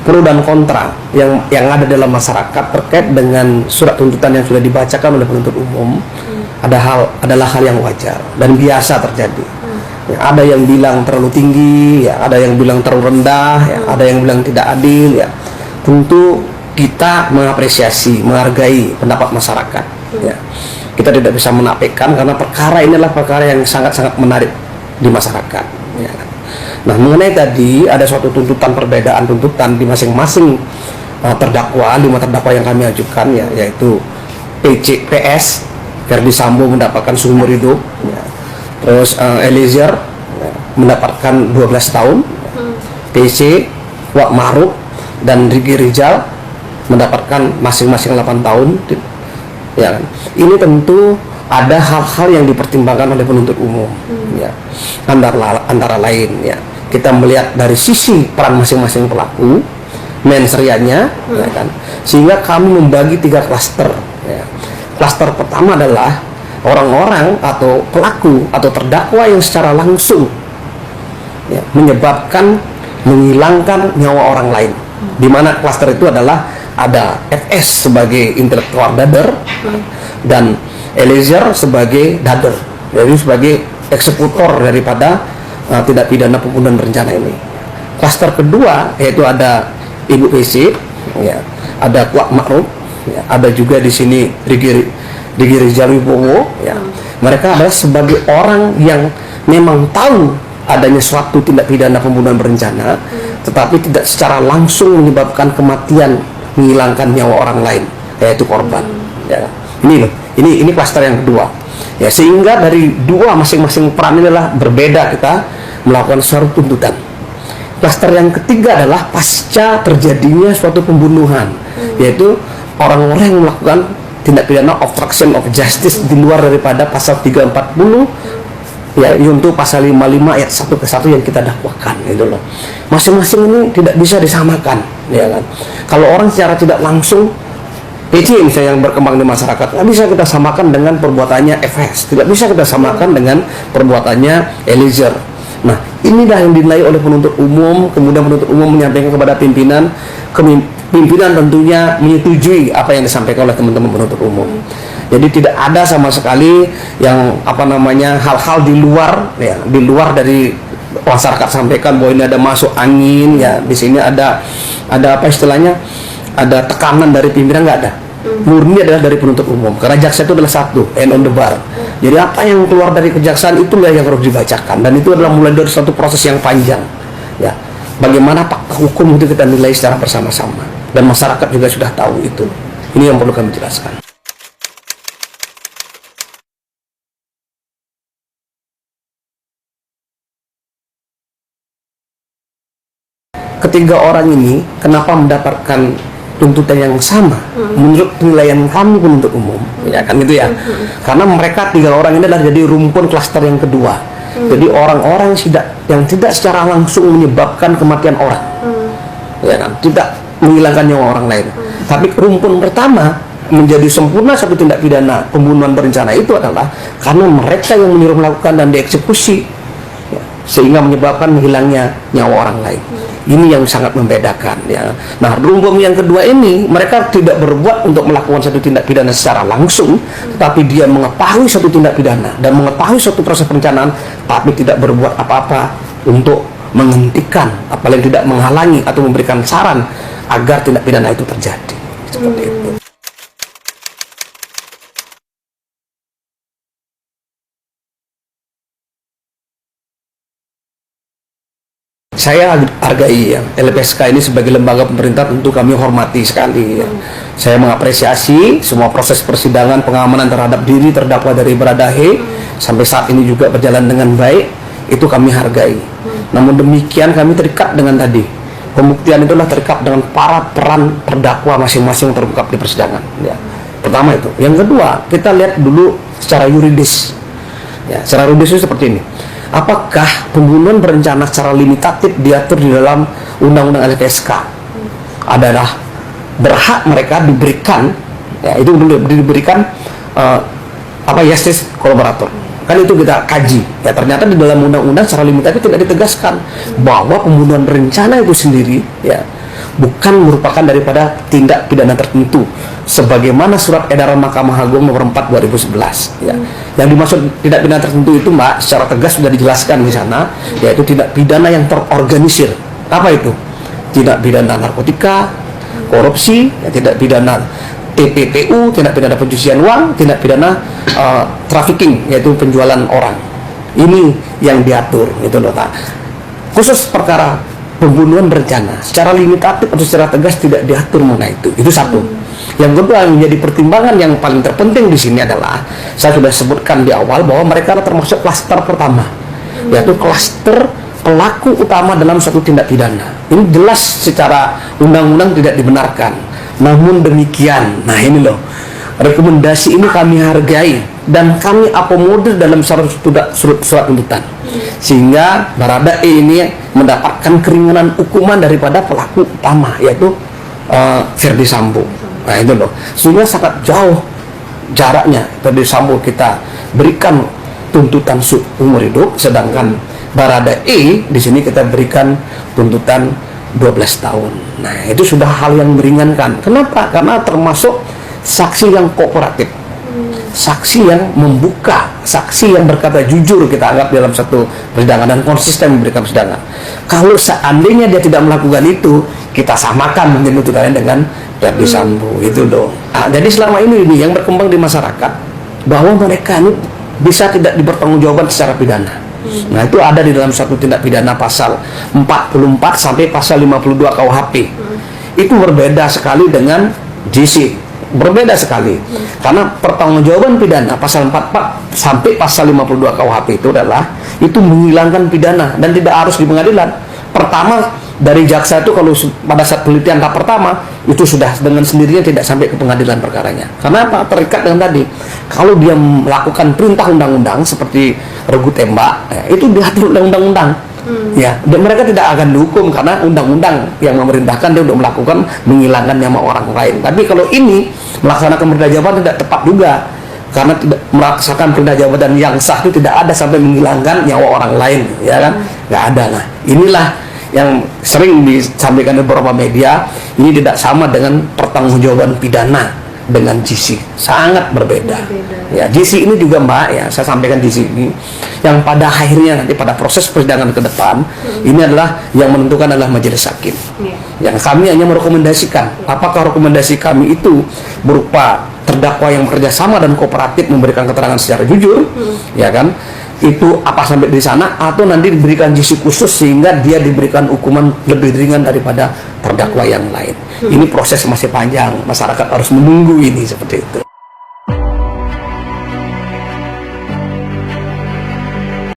pro dan kontra yang ada dalam masyarakat terkait dengan surat tuntutan yang sudah dibacakan oleh penuntut umum adalah hal yang wajar dan biasa terjadi. Ya, ada yang bilang terlalu tinggi, ya, ada yang bilang terlalu rendah, ya, ada yang bilang tidak adil. Ya, tentu kita mengapresiasi, menghargai pendapat masyarakat. Ya, kita tidak bisa menafikan karena perkara ini adalah perkara yang sangat-sangat menarik di masyarakat. Ya. Nah, mengenai tadi ada suatu tuntutan, perbedaan tuntutan di masing-masing terdakwa, 5 terdakwa yang kami ajukan, ya, yaitu PS Verdi Sambo mendapatkan seumur hidup, ya. Terus Eliezer mendapatkan 12 tahun, PC, Kuat Ma'ruf dan Riki Rizal mendapatkan masing-masing 8 tahun. Ya, ini tentu ada hal-hal yang dipertimbangkan oleh penuntut umum, ya. Antara lain, ya, kita melihat dari sisi peran masing-masing pelaku, mensrianya, ya kan, sehingga kami membagi 3 klaster. Ya. Klaster pertama adalah orang-orang atau pelaku atau terdakwa yang secara langsung, ya, menyebabkan menghilangkan nyawa orang lain. Di mana klaster itu adalah ada FS sebagai intelektual dader dan Eliezer sebagai dader, jadi sebagai eksekutor daripada tindak pidana pembunuhan berencana ini. Klaster kedua yaitu ada Ibu PC, ya, ada Kuat Ma'ruf, ya, ada juga di sini Riki Rizal Wibowo, ya. Mereka adalah sebagai orang yang memang tahu adanya suatu tindak pidana pembunuhan berencana, tetapi tidak secara langsung menyebabkan kematian, menghilangkan nyawa orang lain, yaitu korban. Ya. Ini klaster yang kedua. Ya, sehingga dari dua masing-masing peran ini adalah berbeda kita melakukan suatu tuntutan. Klaster yang ketiga adalah pasca terjadinya suatu pembunuhan, yaitu orang-orang yang melakukan tindak pidana obstruction of justice di luar daripada pasal 340, ya, yaitu pasal 55 ayat 1 ke 1 yang kita dakwakan, gitu loh. Masing-masing ini tidak bisa disamakan, ya kan. Kalau orang secara tidak langsung PC misalnya yang berkembang di masyarakat, nggak bisa kita samakan dengan perbuatannya FS, tidak bisa kita samakan dengan perbuatannya Eliezer. Nah, inilah yang dinilai oleh penuntut umum, kemudian penuntut umum menyampaikan kepada pimpinan, pimpinan tentunya menyetujui apa yang disampaikan oleh teman-teman penuntut umum. Jadi tidak ada sama sekali yang hal-hal di luar, ya, di luar dari masyarakat sampaikan bahwa ini ada masuk angin, ya, di sini ada apa istilahnya, ada tekanan dari pimpinan, nggak ada. Murni adalah dari penuntut umum, karena jaksa itu adalah satu, end on the bar. Jadi apa yang keluar dari kejaksaan itulah yang harus dibacakan, dan itu adalah mulai dari suatu proses yang panjang, ya. Bagaimana fakta hukum itu kita nilai secara bersama-sama, dan masyarakat juga sudah tahu itu. Ini yang perlu kami jelaskan. Ketiga orang ini kenapa mendapatkan tuntutan yang sama menurut penilaian kami penuntut umum, ya kan, gitu ya. Karena mereka 3 orang ini adalah jadi rumpun klaster yang kedua. Jadi orang-orang yang tidak secara langsung menyebabkan kematian orang, ya kan, tidak menghilangkan nyawa orang lain. Tapi rumpun pertama menjadi sempurna satu tindak pidana pembunuhan berencana itu adalah karena mereka yang menyuruh melakukan dan dieksekusi, ya, sehingga menyebabkan hilangnya nyawa orang lain. Ini yang sangat membedakan, ya. Nah, rumpun yang kedua ini mereka tidak berbuat untuk melakukan satu tindak pidana secara langsung, tetapi dia mengetahui satu tindak pidana dan mengetahui suatu proses perencanaan, tapi tidak berbuat apa-apa untuk menghentikan, apalagi tidak menghalangi atau memberikan saran agar tindak pidana itu terjadi. Seperti itu. Saya hargai, ya, LPSK ini sebagai lembaga pemerintah tentu kami hormati sekali, ya. Saya mengapresiasi semua proses persidangan pengamanan terhadap diri terdakwa dari Baradahe sampai saat ini juga berjalan dengan baik, itu kami hargai. Namun demikian kami terikat dengan tadi, pembuktian itulah terikat dengan para peran terdakwa masing-masing terungkap di persidangan, ya. Pertama itu. Yang kedua, kita lihat dulu secara yuridis, ya. Secara yuridis itu seperti ini. Apakah pembunuhan berencana secara limitatif diatur di dalam Undang-Undang LPSK adalah berhak mereka diberikan, ya, itu diberikan justice kolaborator. Kan itu kita kaji, ya, ternyata di dalam undang-undang secara limitatif tidak ditegaskan bahwa pembunuhan berencana itu sendiri, ya, bukan merupakan daripada tindak pidana tertentu sebagaimana surat edaran Mahkamah Agung nomor 4 2011 ya. Yang dimaksud tindak pidana tertentu itu Mbak secara tegas sudah dijelaskan di sana, yaitu tindak pidana yang terorganisir. Apa itu? Tindak pidana narkotika, korupsi, ya, tindak pidana TPPU, tindak pidana pencucian uang, tindak pidana trafficking, yaitu penjualan orang. Ini yang diatur gitu loh Pak. Khusus perkara pembunuhan berencana secara limitatif atau secara tegas tidak diatur mengenai itu. Itu satu. Yang kedua yang menjadi pertimbangan yang paling terpenting di sini adalah saya sudah sebutkan di awal bahwa mereka termasuk klaster pertama, yaitu klaster pelaku utama dalam suatu tindak pidana. Ini jelas secara undang-undang tidak dibenarkan. Namun demikian, nah ini loh, rekomendasi ini kami hargai dan kami akomodir dalam surat tuntutan, sehingga Baradae ini mendapatkan keringanan hukuman daripada pelaku utama, yaitu Ferdy Sambo. Nah itu loh, sehingga sangat jauh jaraknya. Ferdy Sambo kita berikan tuntutan umur hidup, sedangkan Baradae di sini kita berikan tuntutan 12 tahun. Nah itu sudah hal yang meringankan. Kenapa? Karena termasuk saksi yang kooperatif, saksi yang membuka, saksi yang berkata jujur kita anggap dalam satu persidangan dan konsisten memberikan persidangan. Kalau seandainya dia tidak melakukan itu, kita samakan mungkin tuntutannya dengan Ferdy Sambo itu dong. Nah, jadi selama ini yang berkembang di masyarakat bahwa mereka ini bisa tidak dipertanggungjawabkan secara pidana. Nah itu ada di dalam satu tindak pidana pasal 44 sampai pasal 52 KUHP. Itu berbeda sekali dengan JC. Berbeda sekali. Karena pertanggungjawaban pidana pasal 44 sampai pasal 52 KUHP itu adalah itu menghilangkan pidana dan tidak harus di pengadilan. Pertama dari jaksa itu kalau pada saat penelitian tahap pertama itu sudah dengan sendirinya tidak sampai ke pengadilan perkaranya. Karena apa? Terikat dengan tadi. Kalau dia melakukan perintah undang-undang seperti regu tembak, ya, itu diatur oleh undang-undang. Ya, dan mereka tidak akan dihukum karena undang-undang yang memerintahkan dia untuk melakukan menghilangkan nyawa orang lain. Tapi kalau ini melaksanakan perintah jabatan tidak tepat juga, karena tidak melaksanakan perintah jabatan yang sah itu tidak ada sampai menghilangkan nyawa orang lain, ya kan? Nggak ada. Nah, inilah yang sering disampaikan di beberapa media, ini tidak sama dengan pertanggungjawaban pidana dengan GC, sangat berbeda. Ya, GC ini juga Mbak, ya saya sampaikan di sini, yang pada akhirnya nanti pada proses persidangan ke depan, ini adalah yang menentukan adalah majelis hakim. Yang kami hanya merekomendasikan, apakah rekomendasi kami itu berupa terdakwa yang bekerja sama dan kooperatif memberikan keterangan secara jujur, ya kan? Itu apa sampai di sana, atau nanti diberikan GC khusus sehingga dia diberikan hukuman lebih ringan daripada terdakwa yang lain. Ini proses masih panjang, masyarakat harus menunggu ini seperti itu.